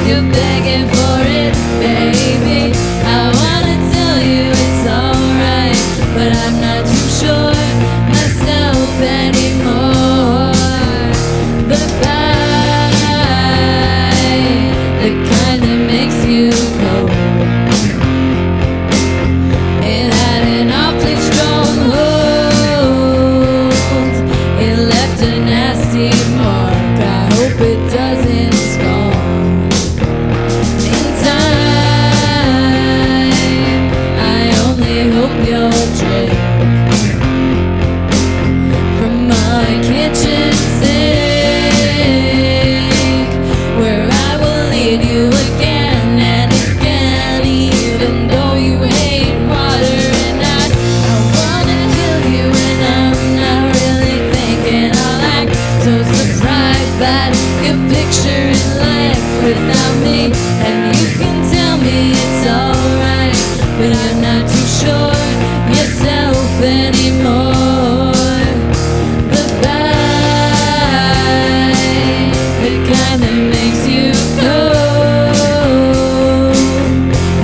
you're begging for it, baby. I wanna tell you it's alright, but I'm not too sure myself anymore. Goodbye, the kind that makes you cold. It had an awfully strong hold. It left a nasty mark. I hope it doesn't scar. In time, I only hope you'll drink from my kitchen sink, where I will lead you again and again, even though you hate water. And I wanna kill you, and I'm not really thinking I'll act so surprised that you're picturing life without me. And you can tell me it's alright, but you're not too sure yourself anymore. Goodbye, the kind that makes you cold.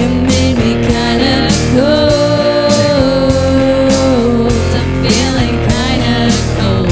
You made me kinda cold. I'm feeling kinda cold.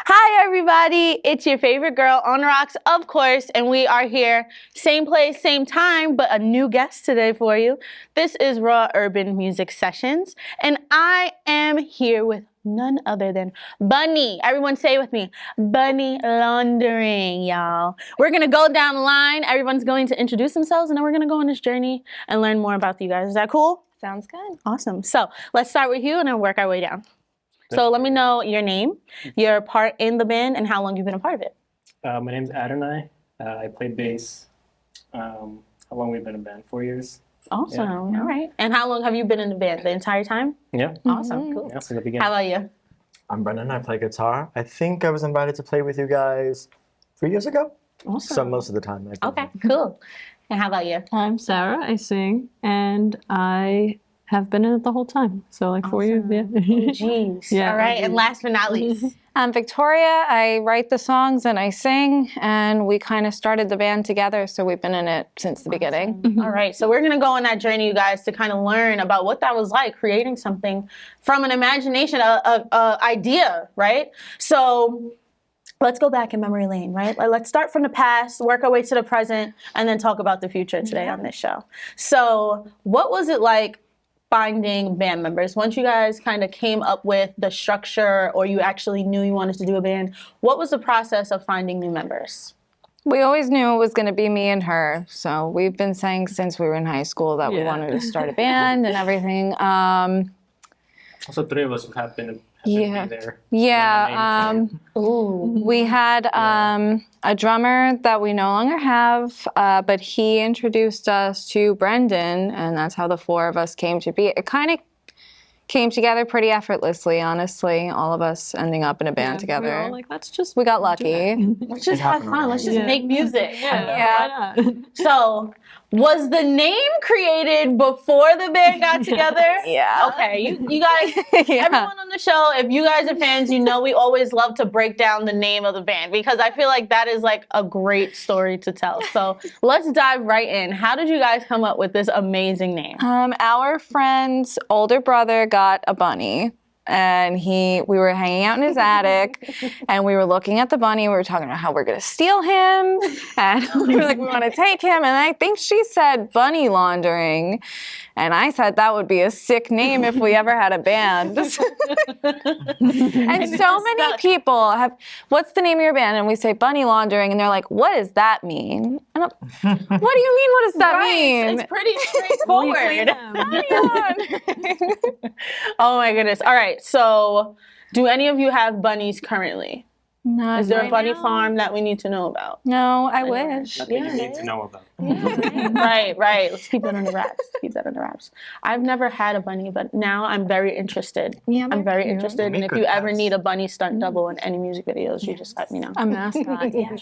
Hi everybody, it's your favorite girl on rocks, of course, and we are here, same place, same time, but a new guest today for you. This is Raw Urban Music Sessions, and I am here with none other than Bunny. Everyone say it with me, Bunny Laundering, y'all. We're gonna go down the line, everyone's going to introduce themselves, and then we're gonna go on this journey and learn more about you guys. Is that cool? Sounds good. Awesome. So let's start with you and then work our way down. So let me know your name, your part in the band, and how long you've been a part of it. My name's Adonai. I play bass. How long we've been in band? 4 years. Awesome. Yeah. All right. And how long have you been in the band? The entire time? Yeah. Awesome. Cool. Yeah, since the beginning. How about you? I'm Brendan. I play guitar. I think I was invited to play with you guys 3 years ago. Awesome. So most of the time. I've been Okay, here. cool. And how about you? I'm Sarah. I sing, and I have been in it the whole time. So like 4 years. Yeah. Jeez. Yeah. All right. And last but not least. I'm Victoria. I write the songs and I sing, and we kind of started the band together, so we've been in it since the beginning. All right. So we're going to go on that journey, you guys, to kind of learn about what that was like, creating something from an imagination, a idea, right? So let's go back in memory lane, right? Let's start from the past, work our way to the present, and then talk about the future today on this show. So what was it like finding band members? Once you guys kind of came up with the structure, or you actually knew you wanted to do a band, what was the process of finding new members? We always knew it was going to be me and her, so we've been saying since we were in high school that we Yeah. wanted to start a band and everything. Also, 3 of us who have been Yeah. there. Yeah, we had a drummer that we no longer have, but he introduced us to Brendan, and that's how the 4 of us came to be. It kind of came together pretty effortlessly, honestly, all of us ending up in a band We were together. all like, let's just. We got lucky. Let's just have fun. Let's just Yeah. make music. Yeah. Why not? So, was the name created before the band got together? Yeah. Okay, you guys, Yeah. everyone on the show, if you guys are fans, you know we always love to break down the name of the band, because I feel like that is like a great story to tell. So let's dive right in. How did you guys come up with this amazing name? Our friend's older brother got a bunny, and we were hanging out in his attic, and we were looking at the bunny, and we were talking about how we're gonna steal him, and we were like, we want to take him, and I think she said Bunny Laundering, and I said that would be a sick name if we ever had a band. And so many people have, what's the name of your band? And we say Bunny Laundering, and they're like, what does that mean? And what do you mean, what does that mean? It's pretty straightforward. Bunny Laundering. Oh my goodness. All right, so do any of you have bunnies currently? Not Is there a right bunny now. farm that we need to know about? No, I wish. Nothing you need to know about. Right. Let's keep that under wraps. Keep that under wraps. I've never had a bunny, but now I'm very interested. Yeah, I'm they're very cute. interested. And Make if good you ever pets. need a bunny stunt double in any music videos, you just let me know. A mascot. Yeah.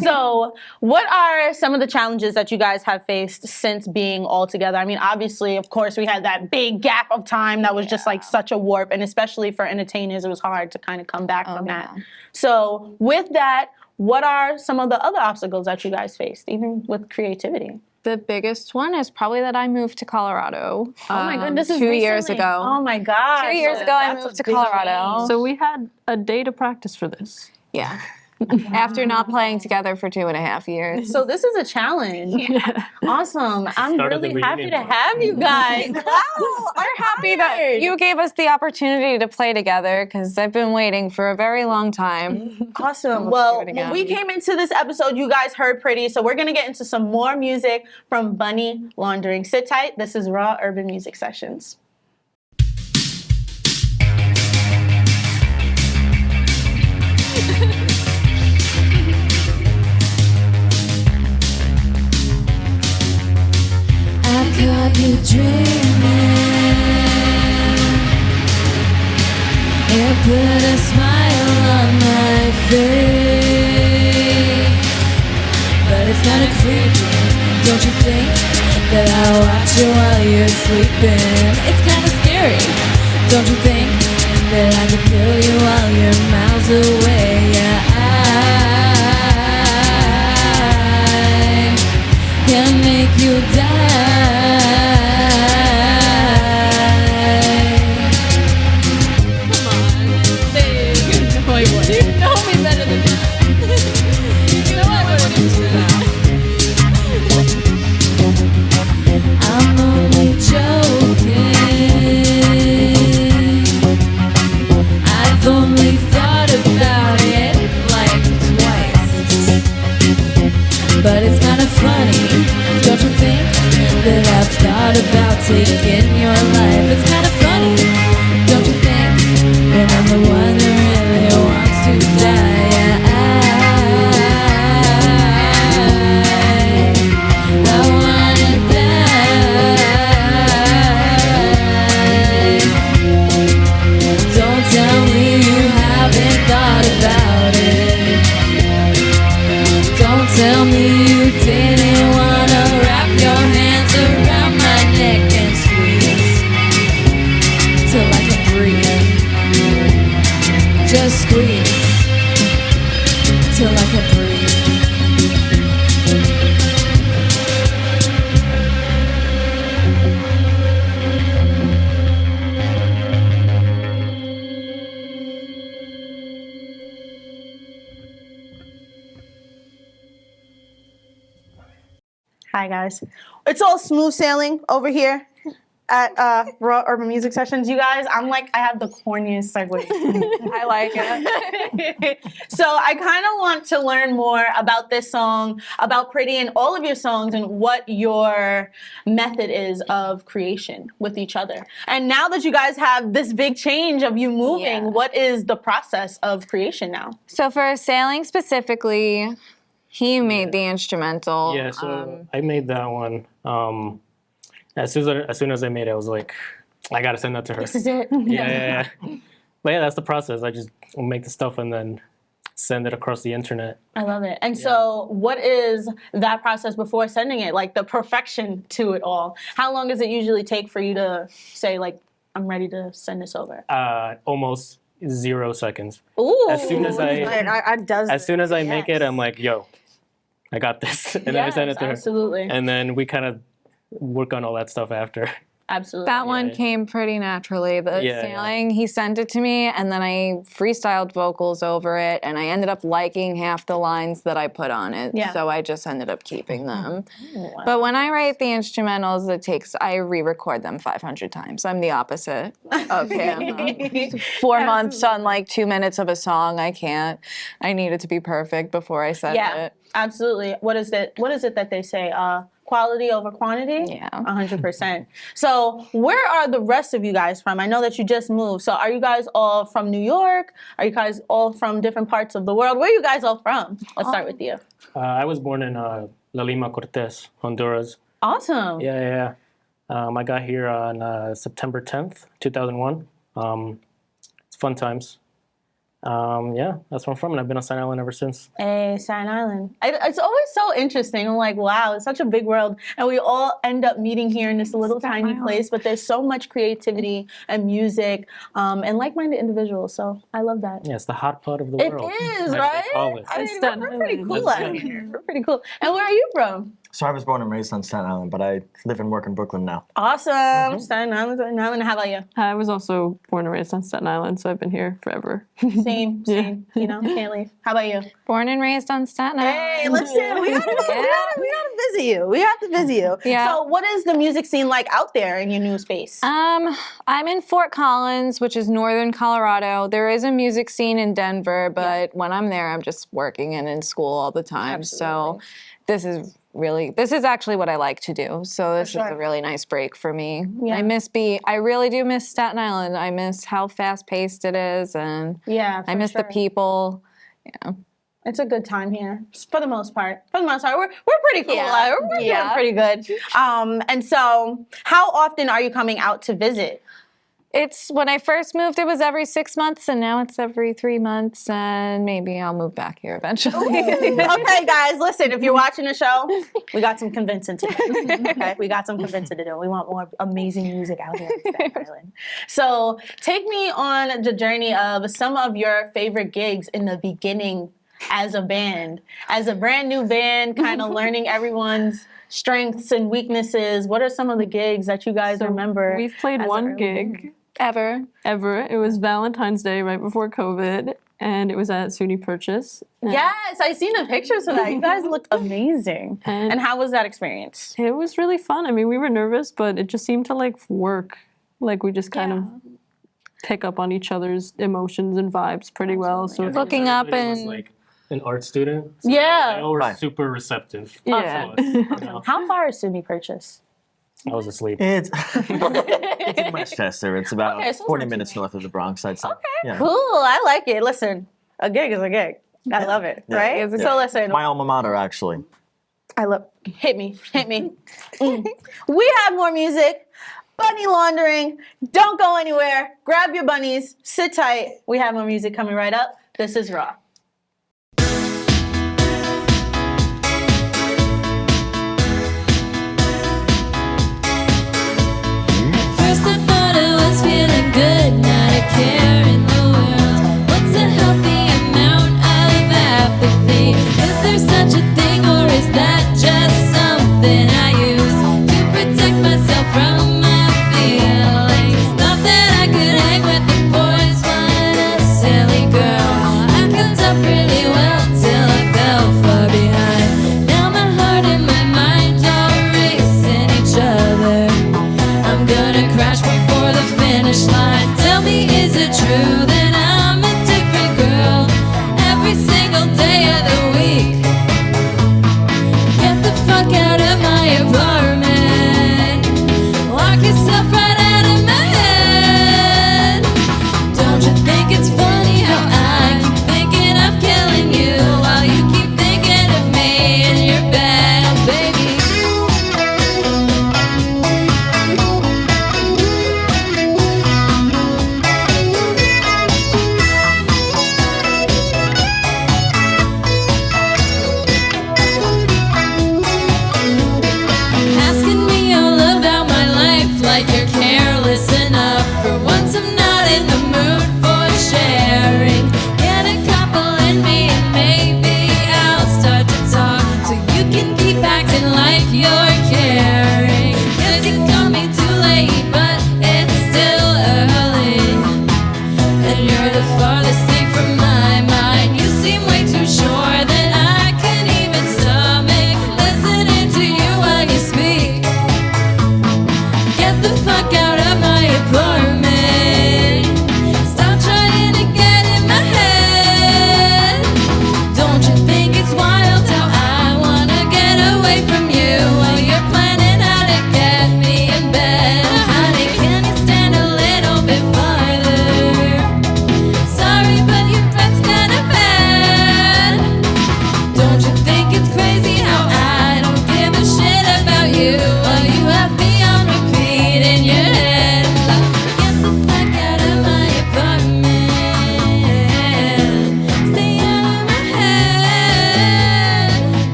So, what are some of the challenges that you guys have faced since being all together? I mean, obviously, of course, we had that big gap of time that was just like such a warp, and especially for entertainers, it was hard to kind of come back from that. So, with that, what are some of the other obstacles that you guys faced, even with creativity? The biggest one is probably that I moved to Colorado. Oh my goodness, this is 2 years recently. ago. Oh my gosh. 2 years ago, I That's a moved to big Colorado. So we had a day to practice for this. Yeah. After not playing together for 2.5 years. So this is a challenge. Awesome. I'm Start of the really happy reunion to have you guys. Wow. I'm happy that you gave us the opportunity to play together because I've been waiting for a very long time. Awesome. Let's Well, do it when again. we came into this episode, you guys heard Pretty, so we're going to get into some more music from Bunny Laundering. Sit tight. This is Raw Urban Music Sessions. I caught you dreaming. It put a smile on my face, but it's kinda creepy, don't you think? That I watch you while you're sleeping. It's kinda scary, don't you think? That I could kill you while you're miles away. Yeah, I can make you die. Come on, babe. You know me better than that. You know I wouldn't do that. I'm only joking. I've only thought about it like twice. But it's kind of funny, don't you think? That I've thought about taking your life. It's kind of funny, don't you think? That I'm the one that really wants to die. I wanna die. Don't tell me you haven't thought about it. Don't tell me you didn't wanna wrap your hands around my neck and squeeze till I can breathe. Just squeeze till I can breathe. Hi, guys. It's all smooth sailing over here at Raw Urban Music Sessions. You guys, I'm like, I have the corniest segue. I like it. So I kind of want to learn more about this song, about Pretty and all of your songs, and what your method is of creation with each other. And now that you guys have this big change of you moving, Yeah. what is the process of creation now? So for Sailing specifically, he made the instrumental. Yeah, so I made that one. As soon as I made it, I was like, I gotta send that to her. This is it. Yeah. But yeah, that's the process. I just make the stuff and then send it across the internet. I love it. And so what is that process before sending it? Like the perfection to it all. How long does it usually take for you to say, like, I'm ready to send this over? Almost 0 seconds. Ooh. As soon as I Yes. make it, I'm like, yo, I got this. And then I send it to her. Absolutely. And then we kind of work on all that stuff after. Absolutely. That one came pretty naturally. The Yeah, Sailing, he sent it to me, and then I freestyled vocals over it, and I ended up liking half the lines that I put on it. Yeah. So I just ended up keeping them. Wow. But when I write the instrumentals, I re-record them 500 times. I'm the opposite of him. 4 months on like 2 minutes of a song, I can't. I need it to be perfect before I send Yeah, it. absolutely. What is it that they say? quality over quantity? Yeah. 100%. So where are the rest of you guys from? I know that you just moved. So are you guys all from New York? Are you guys all from different parts of the world? Where are you guys all from? Let's start with you. I was born in La Lima, Cortez, Honduras. Awesome. Yeah. I got here on September 10th, 2001. It's fun times. That's where I'm from, and I've been on Staten Island ever since. Hey, Staten Island. It's always so interesting. I'm like, wow, it's such a big world. And we all end up meeting here in this little tiny place, but there's so much creativity and music and like-minded individuals. So I love that. Yeah, it's the hot pot of the It world. is, as they right? call it. I mean, Staten we're pretty Island. cool out here. We're pretty cool. And where are you from? So I was born and raised on Staten Island, but I live and work in Brooklyn now. Awesome. Staten Island. How about you? I was also born and raised on Staten Island, so I've been here forever. Same. You know, can't leave. How about you? Born and raised on Staten Island. Hey, listen, we gotta visit you. We have to visit you. Yeah. So what is the music scene like out there in your new space? I'm in Fort Collins, which is northern Colorado. There is a music scene in Denver, but when I'm there, I'm just working and in school all the time. So this is actually what I like to do. So this is a really nice break for me. Yeah. I really do miss Staten Island. I miss how fast paced it is, and Yeah, I miss the people. Yeah. It's a good time here, for the most part. We're pretty cool. Yeah. We're doing pretty good. And so, how often are you coming out to visit? It's when I first moved, it was every 6 months, and now it's every 3 months, and maybe I'll move back here eventually. Okay, guys, listen. If you're watching the show, we got some convincing to do. Okay, we got some convincing to do. We want more amazing music out here in Staten Island. So, take me on the journey of some of your favorite gigs in the beginning as a band, as a brand new band, kind of learning everyone's strengths and weaknesses. What are some of the gigs that you guys remember? We've played as an one early gig band? ever. It was Valentine's Day right before COVID, and it was at SUNY Purchase. Yes, I seen the pictures of that. You guys looked amazing. And how was that experience? It was really fun. I mean, we were nervous, but it just seemed to work. Like we just kind of pick up on each other's emotions and vibes pretty well. So Looking up Everybody and was an art student. So Yeah. They all were Right. super receptive. Yeah. to us, you know. How far is SUNY Purchase? I was asleep. It's in Westchester. It's about Okay, so it's 40 not too minutes north of the Bronx, I'd say. Yeah. Cool, I like it. Listen, a gig is a gig. I love it, Yeah. right? It's a So listen, My alma mater, actually. I love. Hit me. We have more music. Bunny Laundering. Don't go anywhere. Grab your bunnies. Sit tight. We have more music coming right up. This is Raw. First I thought I was feeling good, not a care in the world. What's a healthy amount of apathy? Is there such a thing, or is that just something I use to protect myself from my feelings? Thought that I could hang with the boys, what a silly girl. I could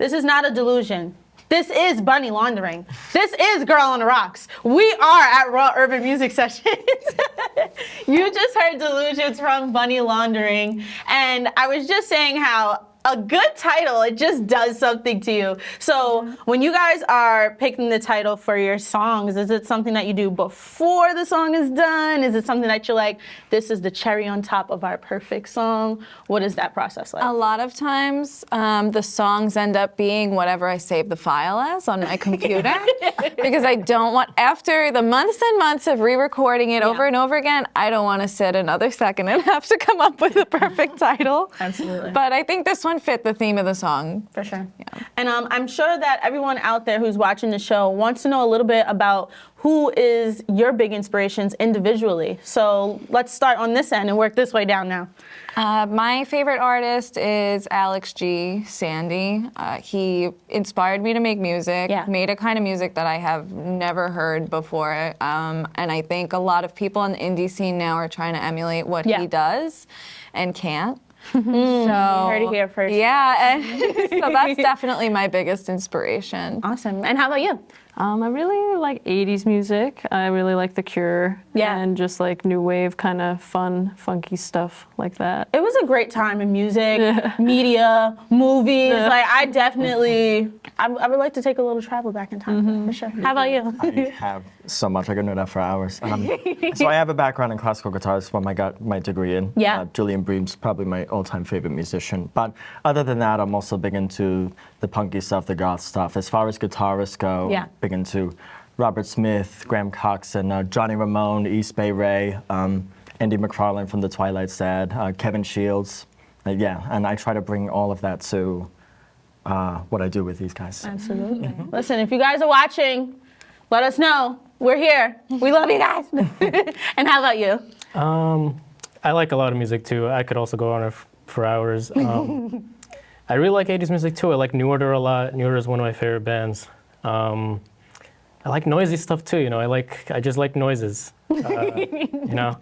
This is not a delusion. This is Bunny Laundering. This is Girl on the Rocks. We are at Raw Urban Music Sessions. You just heard Delusions from Bunny Laundering. And I was just saying how a good title, it just does something to you. So when you guys are picking the title for your songs, is it something that you do before the song is done? Is it something that you're like, this is the cherry on top of our perfect song? What is that process like? A lot of times, the songs end up being whatever I save the file as on my computer, because I don't want, after the months and months of re-recording it over and over again, I don't want to sit another second and have to come up with a perfect title. Absolutely. But I think this one fit the theme of the song. For sure. Yeah. And I'm sure that everyone out there who's watching the show wants to know a little bit about who is your big inspirations individually. So let's start on this end and work this way down now. My favorite artist is Alex G. Sandy. He inspired me to make music, made a kind of music that I have never heard before. And I think a lot of people in the indie scene now are trying to emulate what he does and can't. So, you heard it here first. Yeah, and so that's definitely my biggest inspiration. Awesome. And how about you? I really like 80s music. I really like The Cure. Yeah. And just like new wave kind of fun, funky stuff like that. It was a great time in music, media, movies. Like I definitely, I would like to take a little travel back in time for sure. How about you? I have so much. I could know that for hours. So I have a background in classical guitar. That's what I got my degree in. Yeah. Julian Bream's probably my all-time favorite musician. But other than that, I'm also big into the punky stuff, the goth stuff. As far as guitarists go, big into Robert Smith, Graham Coxon, Johnny Ramone, East Bay Ray, Andy McFarlane from the Twilight Sad, Kevin Shields. And I try to bring all of that to what I do with these guys. Absolutely. Listen, if you guys are watching, let us know. We're here. We love you guys. And how about you? I like a lot of music too. I could also go on for hours. I really like 80s music too. I like New Order a lot. New Order is one of my favorite bands. I like noisy stuff too. I just like noises. I don't know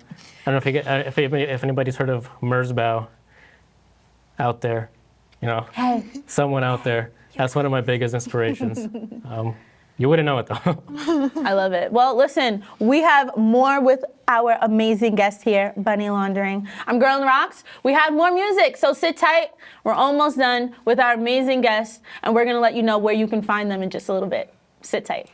if anybody's heard of Merzbow out there. Someone out there. That's one of my biggest inspirations. You wouldn't know it though. I love it. Well, listen, we have more with our amazing guest here, Bunny Laundering. I'm Girl on the Rocks. We have more music, so sit tight. We're almost done with our amazing guests, and we're going to let you know where you can find them in just a little bit. Sit tight.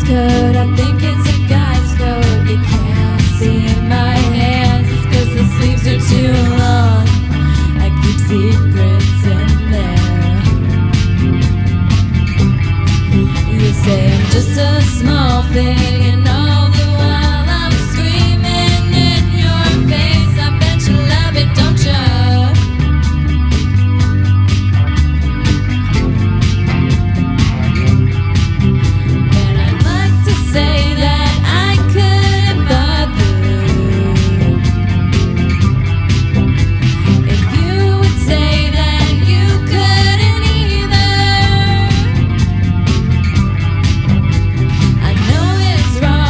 I think it's a guy's code. You can't see my hands. It's 'cause the sleeves are too long. I keep secrets in there. You say I'm just a small thing, and all the while I'm screaming in your face. I bet you love it, don't you? Say that I couldn't bother if you would say that you couldn't either. I know it's wrong.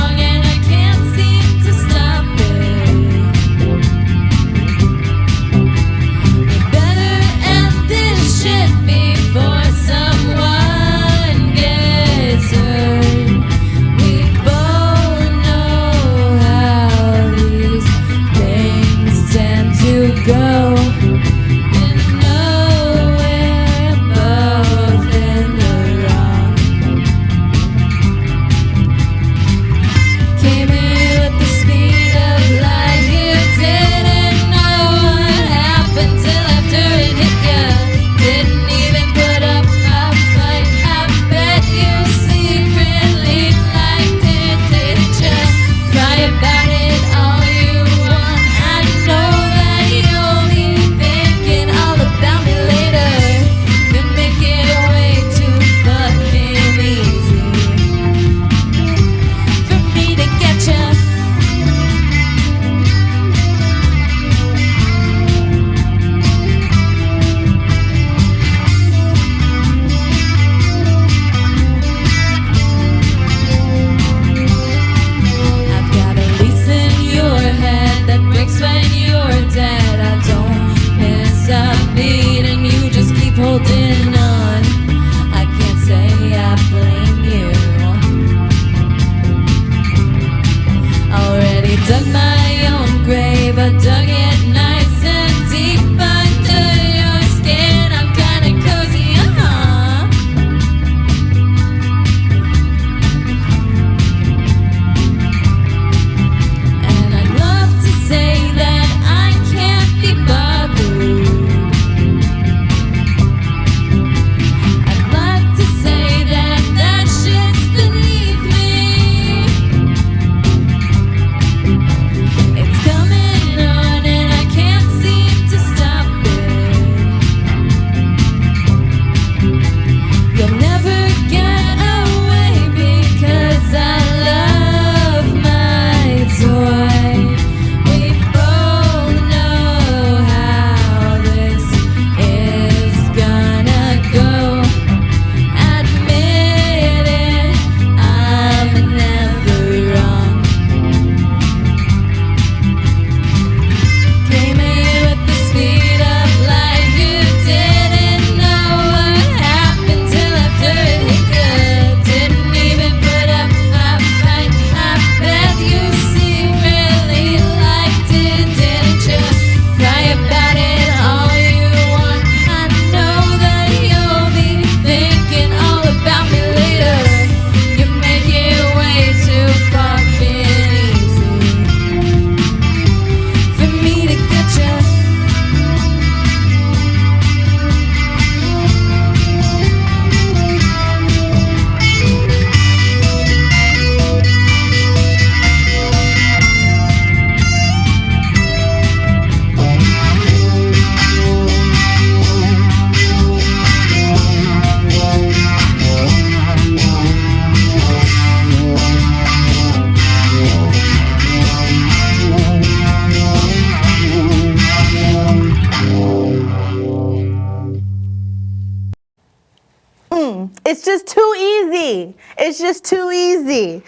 just too easy. It's just too easy.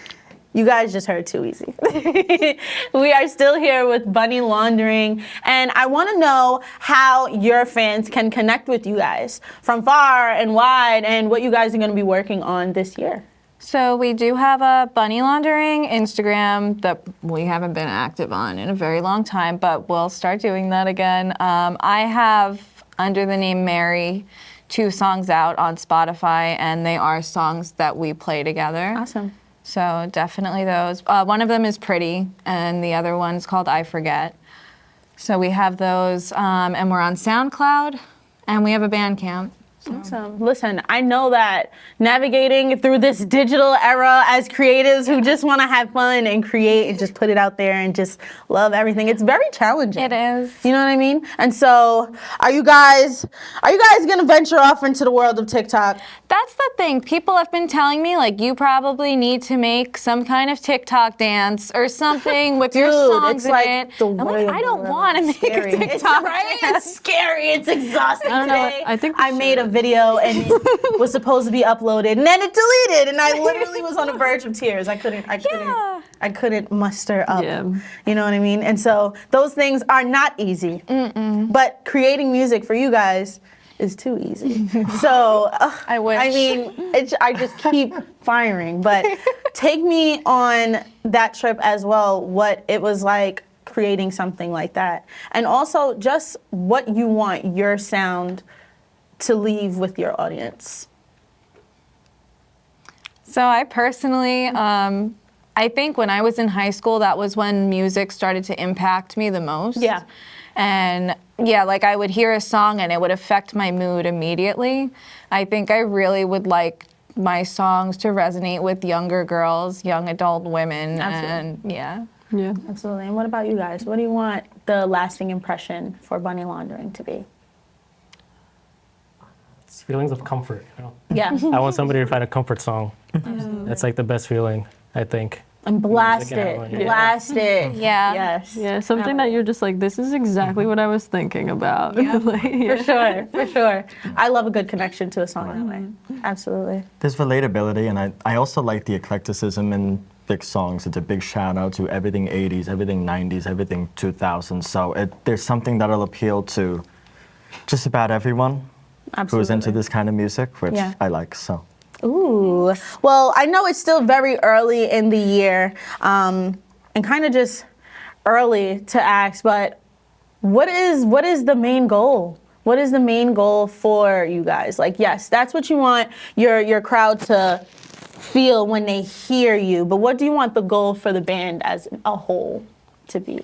You guys just heard too easy. We are still here with Bunny Laundering, and I want to know how your fans can connect with you guys from far and wide, and what you guys are going to be working on this year. So we do have a Bunny Laundering Instagram that we haven't been active on in a very long time, but we'll start doing that again. I have, under the name Mary, 2 songs out on Spotify, and they are songs that we play together. Awesome. So definitely those. One of them is Pretty, and the other one's called I Forget. So we have those, and we're on SoundCloud, and we have a Bandcamp. Awesome. Listen, I know that navigating through this digital era as creatives who just want to have fun and create and just put it out there and just love everything, it's very challenging. It is. You know what I mean? And so, are you guys gonna venture off into the world of TikTok? That's the thing. People have been telling me, like, you probably need to make some kind of TikTok dance or something with your songs it's in like it. the I'm like, way of I the don't world. want to make Scary. a TikTok. Right? It's scary. It's exhausting. I don't know. Today, I think I made a video and it was supposed to be uploaded, and then it deleted, and I literally was on the verge of tears. I couldn't muster up. Yeah. You know what I mean? And so those things are not easy. But creating music for you guys is too easy. So I wish. I mean, I just keep firing. But take me on that trip as well. What it was like creating something like that, and also just what you want your sound to leave with your audience. So I personally, I think when I was in high school, that was when music started to impact me the most. Yeah. And yeah, like I would hear a song and it would affect my mood immediately. I think I really would like my songs to resonate with younger girls, young adult women. Absolutely. And yeah. Yeah. Absolutely. And what about you guys? What do you want the lasting impression for Bunny Laundering to be? It's feelings of comfort, you know. Yeah. I want somebody to find a comfort song. That's like the best feeling, I think. And blast Music and it. everyone, yeah. Blast it. Yeah. Yes. Yeah, something that you're just like, this is exactly what I was thinking about. Like, yeah. For sure. For sure. I love a good connection to a song that way. Absolutely. There's relatability, and I also like the eclecticism in big songs. It's a big shout out to everything 80s, everything 90s, everything 2000s. So there's something that'll appeal to just about everyone who's into this kind of music, which Yeah. I like. So. Ooh. Well, I know it's still very early in the year, and kind of just early to ask, but what is the main goal? What is the main goal for you guys? Like, yes, that's what you want your crowd to feel when they hear you, but what do you want the goal for the band as a whole to be?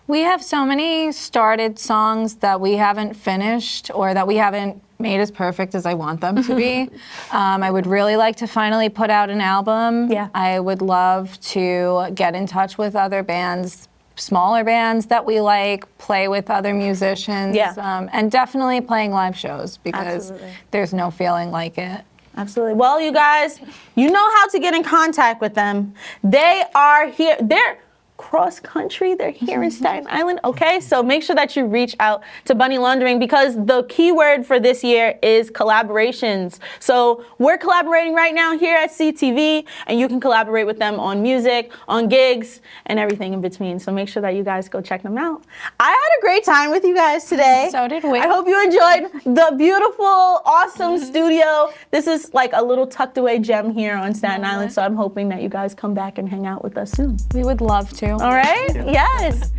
We have so many started songs that we haven't finished or that we haven't made as perfect as I want them to be. I would really like to finally put out an album. Yeah. I would love to get in touch with other bands, smaller bands that we like, play with other musicians, Yeah. and definitely playing live shows because Absolutely. there's no feeling like it. Absolutely. Well, you guys, you know how to get in contact with them. They are here. They're cross country. They're here in Staten Island. Okay, so make sure that you reach out to Bunny Laundering because the key word for this year is collaborations. So we're collaborating right now here at CTV, and you can collaborate with them on music, on gigs, and everything in between. So make sure that you guys go check them out. I had a great time with you guys today. So did we. I hope you enjoyed the beautiful, awesome studio. This is like a little tucked away gem here on Staten Island, so I'm hoping that you guys come back and hang out with us soon. We would love to. All right? Yes.